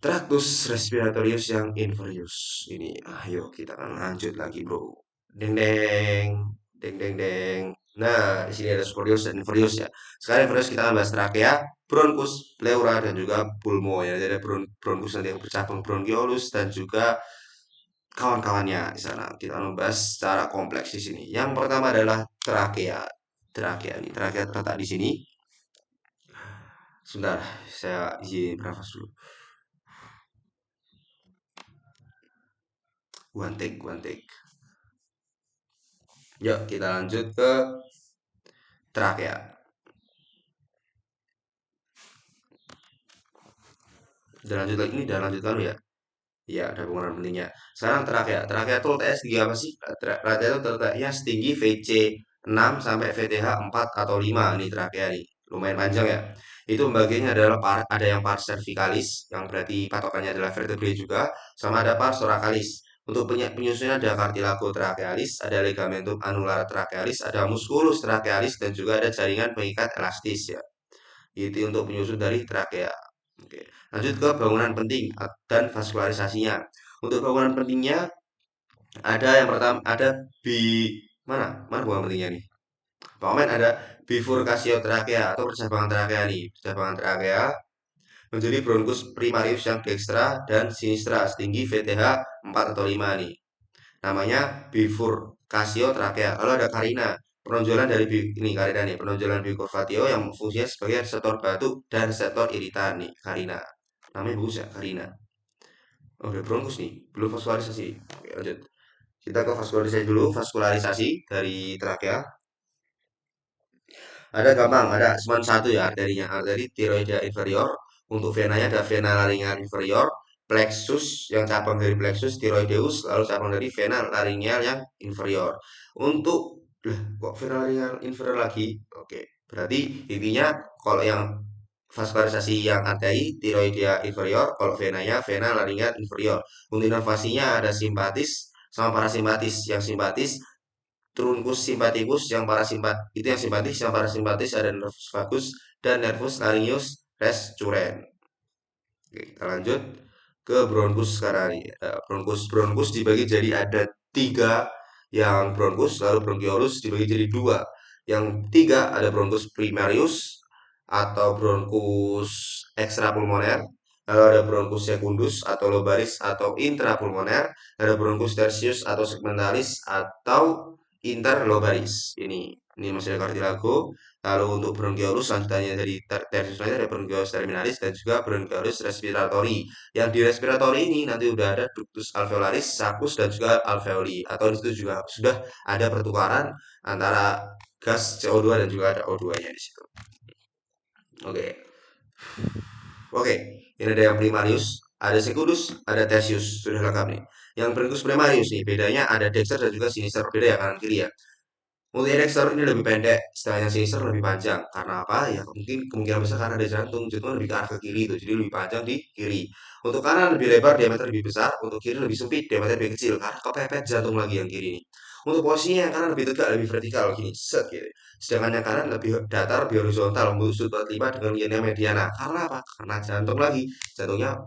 traktus respiratorius yang inferius. Ini, ayo kita akan lanjut lagi, bro. Deng deng, deng deng deng. Nah, di sini ada superius dan inferius ya. Sekarang inferius kita akan bahas trakea, bronkus, pleura dan juga pulmo ya. Jadi ada bronkus nanti yang bercabang bronkiolus dan juga kawan-kawannya di sana. Kita akan membahas secara kompleks di sini. Yang pertama adalah trakea. Trakea ini, trakea terletak di sini. Sebentar, saya izin bernafas dulu. One take, one take. Yuk, kita lanjut ke trakea. Udah lanjut lagi, ini udah lanjut lalu ya. Iya, ada pengurangan pentingnya. Sekarang trakea. Trakea itu letaknya setinggi apa sih? Trakea itu letaknya setinggi VC 6 sampai VTH 4 atau 5. Ini trakea nih. Lumayan panjang ya. Itu pembagiannya adalah ada yang pars cervicalis, yang berarti patokannya adalah vertebrae juga, sama ada pars thoracalis. Untuk penyusunnya ada cartilago trachealis, ada ligamentum annular trachealis, ada musculus trachealis, dan juga ada jaringan pengikat elastis ya. Itu untuk penyusun dari trakea. Oke. Lanjut ke bangunan penting dan vaskularisasinya. Untuk bangunan pentingnya ada yang pertama ada bi mana mana bangunan pentingnya nih. Pokoknya ada bifurcatio trachea atau percabangan trachea nih. Percabangan trachea menjadi bronkus primarius yang dextra dan sinistra setinggi VTH 4 atau 5 nih. Namanya bifurcatio trachea. Lalu ada carina, penonjolan dari ini carina nih, penonjolan bicurvatio yang fungsinya sebagai reseptor batuk dan reseptor iritan nih, carina. Namanya bagus ya, carina. Oh, udah bronkus nih, belum vaskularisasi. Oke, lanjut. Kita ke vaskularisasi dulu, vaskularisasi dari trakea. Ada gampang, ada cuma satu ya arterinya, arteri tiroidea inferior. Untuk venanya ada vena laringeal inferior, plexus yang cabang dari plexus tiroideus, lalu cabang dari vena laringeal yang inferior. Untuk lah, kok vena laringeal inferior lagi? Oke, berarti intinya kalau yang vaskularisasi yang arteri tiroidea inferior, kalau venanya vena laringeal inferior. Untuk inovasinya ada simpatis sama parasimpatis. Yang simpatis trunkus simpaticus, yang parasimpat itu yang simpatis, yang parasimpatis ada nervus vagus dan nervus laryngeus recurrens. Oke, kita lanjut ke bronkus sekarang nih. Bronkus bronkus dibagi jadi ada tiga, yang bronkus, lalu bronkiolus dibagi jadi dua. Yang tiga ada bronkus primarius atau bronkus ekstrapulmoner, lalu ada bronkus secundus atau lobaris atau intrapulmoner, ada bronkus tertius atau segmentalis atau interlobaris. Ini masih ada cartilago. Lalu untuk bronkiolus lanjutannya dari tertius ada bronkiolus terminalis dan juga bronkiolus respiratori. Yang di respiratori ini nanti udah ada ductus alveolaris, saccus dan juga alveoli. Atau di situ juga sudah ada pertukaran antara gas CO2 dan juga ada O2-nya di situ. Oke. Oke, ini ada yang primarius, ada secundus, ada tertius, sudah lengkap nih. Yang bronkus primarius nih, bedanya ada dexter dan juga sinister, beda ya kanan kiri ya. Multi dexter ini lebih pendek, sedangkan yang sinister lebih panjang. Karena apa? Ya mungkin kemungkinan besar karena ada jantung, jantung lebih ke arah ke kiri itu, jadi lebih panjang di kiri. Untuk kanan lebih lebar, diameter lebih besar. Untuk kiri lebih sempit, diameter lebih kecil. Karena kepepet jantung lagi yang kiri ini. Untuk posisinya yang kanan lebih tegak, lebih vertikal gini, set gitu. Sedangkan yang kanan lebih datar, lebih horizontal, membentuk sudut 45 dengan linia mediana. Karena apa? Karena jantung lagi, jantungnya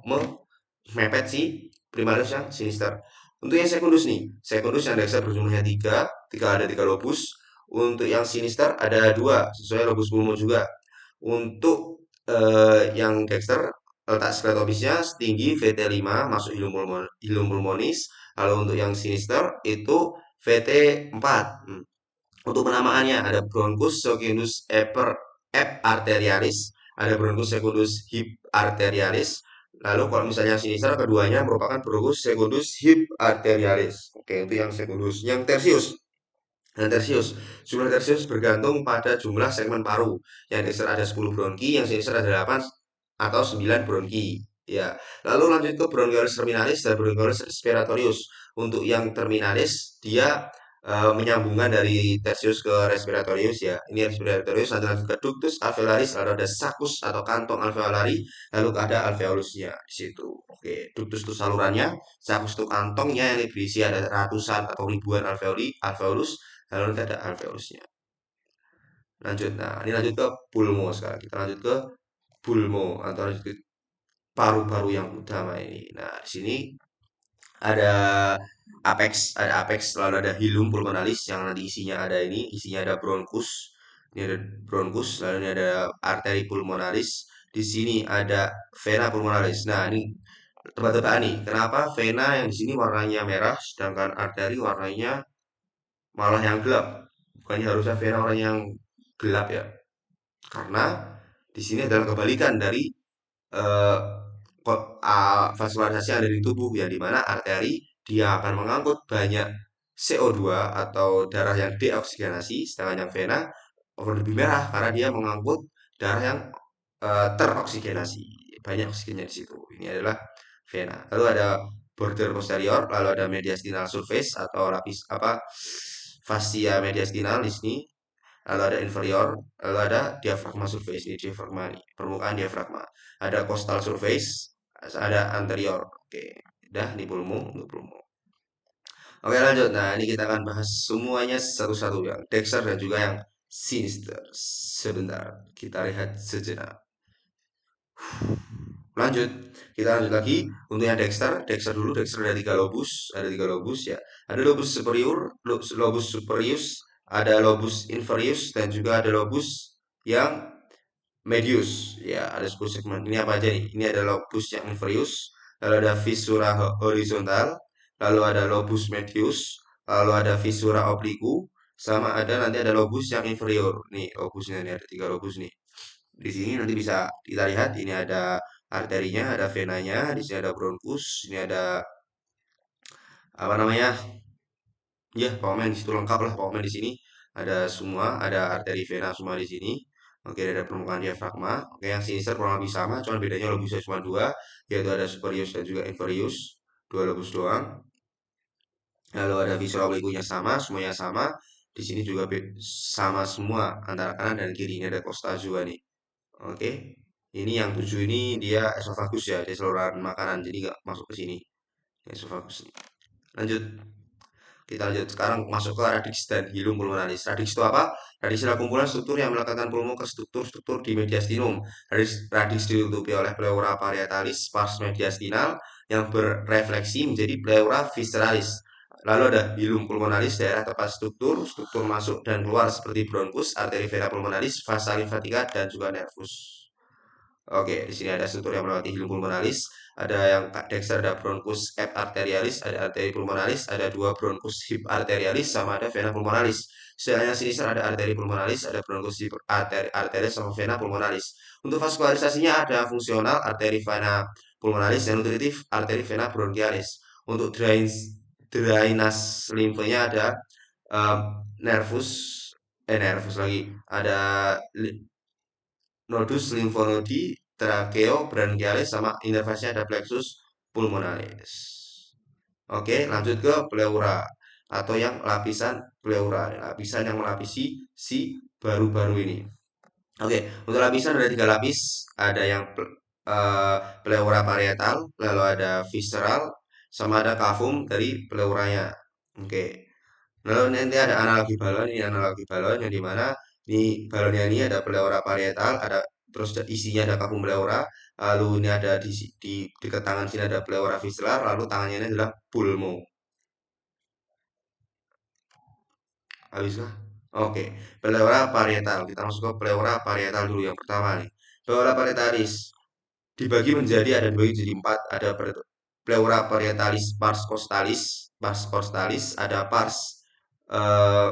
mepet si primarius yang sinister. Untuk yang sekundus nih, sekundus yang dexter berjumlahnya 3, ada 3 lobus. Untuk yang sinister ada 2, sesuai lobus pulmo juga. Untuk yang dexter letak skletopisnya setinggi VT5 masuk hilum pulmonis. Lalu untuk yang sinister itu VT4. Untuk penamaannya ada bronchus secundus ep arterialis, ada bronchus secundus hip arterialis. Lalu kalau misalnya sinister keduanya merupakan bronchus secundus hip arterialis. Oke, itu yang secundus. Yang tertius Dan tersius, jumlah tersius bergantung pada jumlah segmen paru. Yang dexter ada 10 bronki, yang sinister ada 8 atau 9 bronki. Ya, lalu lanjut ke bronchiolus terminalis dan bronchiolus respiratorius. Untuk yang terminalis, dia menyambungkan dari tersius ke respiratorius ya. Ini respiratorius, nanti lanjut ke ductus alveolaris, lalu ada sakus atau kantong alveolari, lalu ada alveolusnya di situ. Oke, ductus itu salurannya, sakus itu kantongnya yang berisi ada ratusan atau ribuan alveolus, lalu nanti ada alveolusnya. Lanjut, nah ini lanjut ke pulmo sekarang. Kita lanjut ke pulmo atau lanjut ke paru-paru yang utama ini. Nah, di sini ada apex, lalu ada hilum pulmonalis yang nanti isinya ada bronkus. Ini ada bronkus, lalu ini ada arteri pulmonalis. Di sini ada vena pulmonalis. Nah, ini tebak-tebakan nih, kenapa vena yang di sini warnanya merah sedangkan arteri warnanya malah yang gelap? Bukannya harusnya vena warna yang gelap ya? Karena di sini adalah kebalikan dari eh, vaskularisasi yang ada di tubuh yang dimana arteri dia akan mengangkut banyak CO2 atau darah yang deoksigenasi, sedangkan yang vena lebih merah karena dia mengangkut darah yang teroksigenasi, banyak oksigennya di situ. Ini adalah vena. Lalu ada border posterior, lalu ada mediastinal surface atau lapis apa fascia mediastinal di sini, lalu ada inferior, lalu ada diafragma surface, ini diafragma nih, permukaan diafragma. Ada costal surface, ada anterior. Oke, udah di pulmo, untuk pulmo. Oke lanjut, nah ini kita akan bahas semuanya satu-satu yang Dexter dan juga yang Sinister. Sebentar, kita lihat sejenak. Lanjut, kita lanjut lagi untuk yang Dexter dulu. Dexter ada tiga lobus ya. Ada lobus superior, lobus superius, ada lobus inferius dan juga ada lobus yang medius. Ya, ada 10 segmen. Ini apa aja nih? Ini ada lobus yang inferius, lalu ada visura horizontal, lalu ada lobus medius, lalu ada visura obliku, sama ada nanti ada lobus yang inferior. Nih, lobusnya nih ada tiga lobus nih. Di sini nanti bisa kita lihat ini ada arterinya, ada venanya, di sini ada bronkus, ini ada apa namanya? Ya, pokoknya di situ lengkap lah. Pokoknya di sini ada semua, ada arteri vena semua di sini. Oke, ada permukaan diafragma. Oke, yang sinister kurang lebih sama, cuman bedanya lobusnya cuma dua, yaitu ada superius dan juga inferius, dua lobus doang. Lalu ada visceral oblikunya sama, semuanya sama. Di sini juga sama semua antara kanan dan kiri. Ini ada costa juga nih. Oke, ini yang tujuh ini dia esophagus ya, dia saluran makanan, jadi nggak masuk ke sini. Esophagus nih. Lanjut. Kita lanjut sekarang masuk ke radix dan hilum pulmonalis. Radix itu apa? Radix adalah kumpulan struktur yang melekatkan pulmo ke struktur-struktur di mediastinum. Radix ditutupi oleh pleura parietalis pars mediastinal yang berefleksi menjadi pleura visceralis. Lalu ada hilum pulmonalis, daerah tempat struktur masuk dan keluar seperti bronkus, arteri vena pulmonalis, vasa limfatika, dan juga nervus. Oke, di sini ada struktur yang melewati hilum pulmonalis, ada yang Dexter, ada bronchus hip arterialis, ada arteri pulmonalis, ada dua bronchus hip arterialis, sama ada vena pulmonalis. Sedangkan sinister ada arteri pulmonalis, ada bronchus hip arterialis, sama vena pulmonalis. Untuk vaskularisasinya ada fungsional arteri vena pulmonalis dan nutritif arteri vena bronchialis. Untuk drainas limfanya ada um, nervus, nervus lagi, ada nodus limfonodi, trakeo, branchialis, sama inervasinya ada plexus pulmonalis. Oke, lanjut ke pleura atau yang lapisan pleura, lapisan yang melapisi si baru-baru ini. Oke, untuk lapisan ada tiga lapis, ada yang pleura parietal, lalu ada visceral, sama ada cavum dari pleuranya. Oke, lalu nanti ada analogi balon, ini analogi balon yang dimana di balonnya ini ada pleura parietal, ada terus isinya ada kapung pleura, lalu ini ada di dekat tangan sini ada pleura visceral, lalu tangannya ini adalah pulmo. Habis kah? Oke, pleura parietal. Kita masuk ke pleura parietal dulu yang pertama nih. Pleura parietalis dibagi menjadi ada dibagi jadi empat, ada pleura parietalis pars costalis, ada pars eh,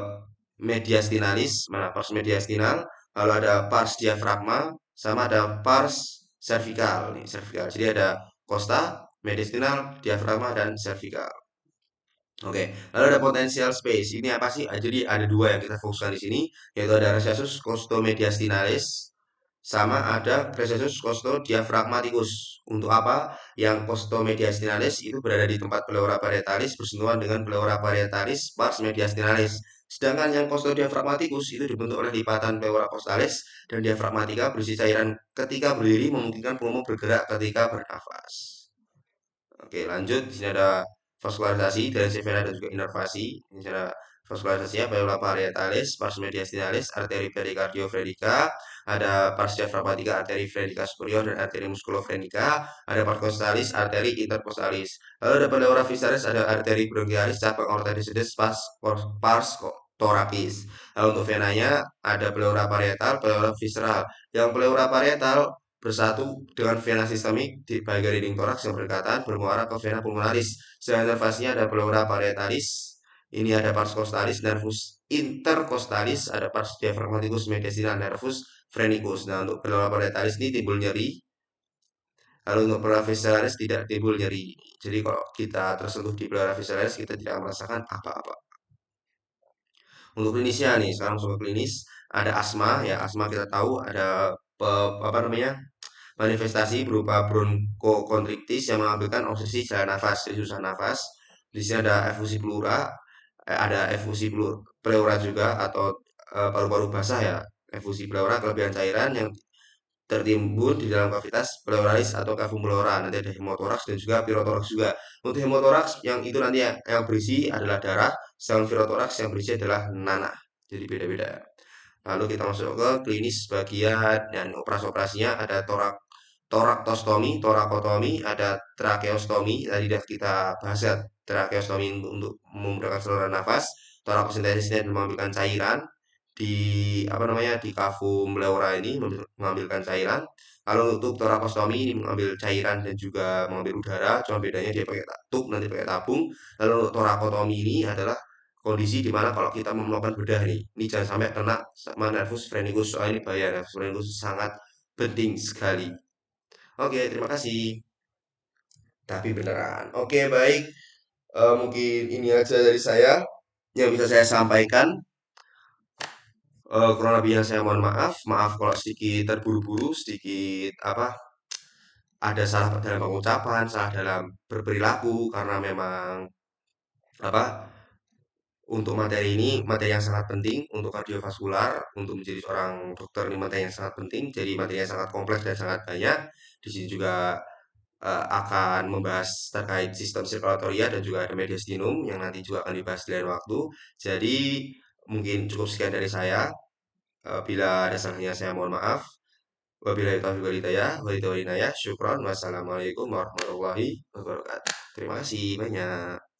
mediastinalis, mana pars mediastinal, lalu ada pars diafragma, sama ada pars cervical nih, cervical. Jadi ada costa, mediastinal, diafragma dan cervical. Oke, lalu ada potential space. Ini apa sih? Jadi ada dua yang kita fokuskan di sini, yaitu ada recessus costomediastinalis sama ada recessus costodiaphragmaticus. Untuk apa? Yang costomediastinalis itu berada di tempat pleura parietalis bersentuhan dengan pleura parietalis pars mediastinalis. Sedangkan yang costodiaphragmaticus itu dibentuk oleh lipatan pleura costalis dan diafragmatika berisi cairan ketika berdiri memungkinkan pulmo bergerak ketika bernafas. Oke, lanjut. Di sini ada vaskularisasi dari vena dan juga inervasi. Ini cara vaskularisasinya pleura parietalis, pars mediastinalis, arteri pericardiofrenica, ada pars diaphragmatica, arteri frenica superior dan arteri musculofrenica, ada pars costalis, arteri intercostalis. Lalu ada pleura visceralis, ada arteri bronchialis, cabang aorta descendens, pars thoracis. Lalu untuk venanya ada pleura parietal, pleura visceral. Yang pleura parietal bersatu dengan vena sistemik di bagian dinding toraks yang berdekatan bermuara ke vena pulmonaris. Sedangkan nervasinya ada pleura parietalis, ini ada pars costalis, nervus intercostalis, ada pars diaphragmaticus mediastinal, nervus phrenicus. Nah, untuk pleura parietalis ini timbul nyeri, lalu untuk pleura visceralis tidak timbul nyeri. Jadi kalau kita tersentuh di pleura visceralis kita tidak merasakan apa-apa. Untuk klinisnya nih, sekarang masuk ke klinis, ada asma ya, asma kita tahu ada apa namanya, manifestasi berupa bronkokontriktis yang mengakibatkan obstruksi jalan nafas, jadi susah nafas. Di sini ada efusi pleura, ada efusi pleura juga atau paru-paru basah ya. Efusi pleura kelebihan cairan yang tertimbun di dalam kavitas pleuralis atau cavum pleura. Nanti ada hemotoraks dan juga pirotoraks juga. Untuk hemotoraks yang itu nanti yang berisi adalah darah, sedangkan pirotoraks yang berisi adalah nanah. Jadi beda-beda. Lalu kita masuk ke klinis bagian dan operasi-operasinya ada toraktostomi, torakotomi, ada tracheostomi. Tadi sudah kita bahas ya, tracheostomi untuk memudahkan saluran nafas. Torakosintesisnya mengambilkan cairan di apa namanya di kavum pleura ini mengambilkan cairan. Lalu untuk torakostomi ini mengambil cairan dan juga mengambil udara, cuma bedanya dia pakai tub nanti pakai tabung. Lalu untuk torakotomi ini adalah kondisi di mana kalau kita mau melakukan bedah nih, ini jangan sampai kena sama nervus phrenicus, soalnya ini bahaya, nervus phrenicus sangat penting sekali. Oke, terima kasih. Tapi beneran. Oke, baik. Mungkin ini aja dari saya yang bisa saya sampaikan. Kurang lebihnya saya mohon maaf. Maaf kalau sedikit terburu-buru, sedikit apa ada salah dalam pengucapan, salah dalam berperilaku karena memang apa untuk materi ini materi yang sangat penting untuk kardiovaskular, untuk menjadi seorang dokter ini materi yang sangat penting. Jadi materinya sangat kompleks dan sangat banyak. Di sini juga akan membahas terkait sistem sirkulatoria dan juga ada mediastinum yang nanti juga akan dibahas di lain waktu. Jadi mungkin cukup sekian dari saya. Bila ada salahnya saya mohon maaf. Wabillahi taufiq wal hidayah. Wa hidayah. Syukron. Wassalamualaikum warahmatullahi wabarakatuh. Terima kasih banyak.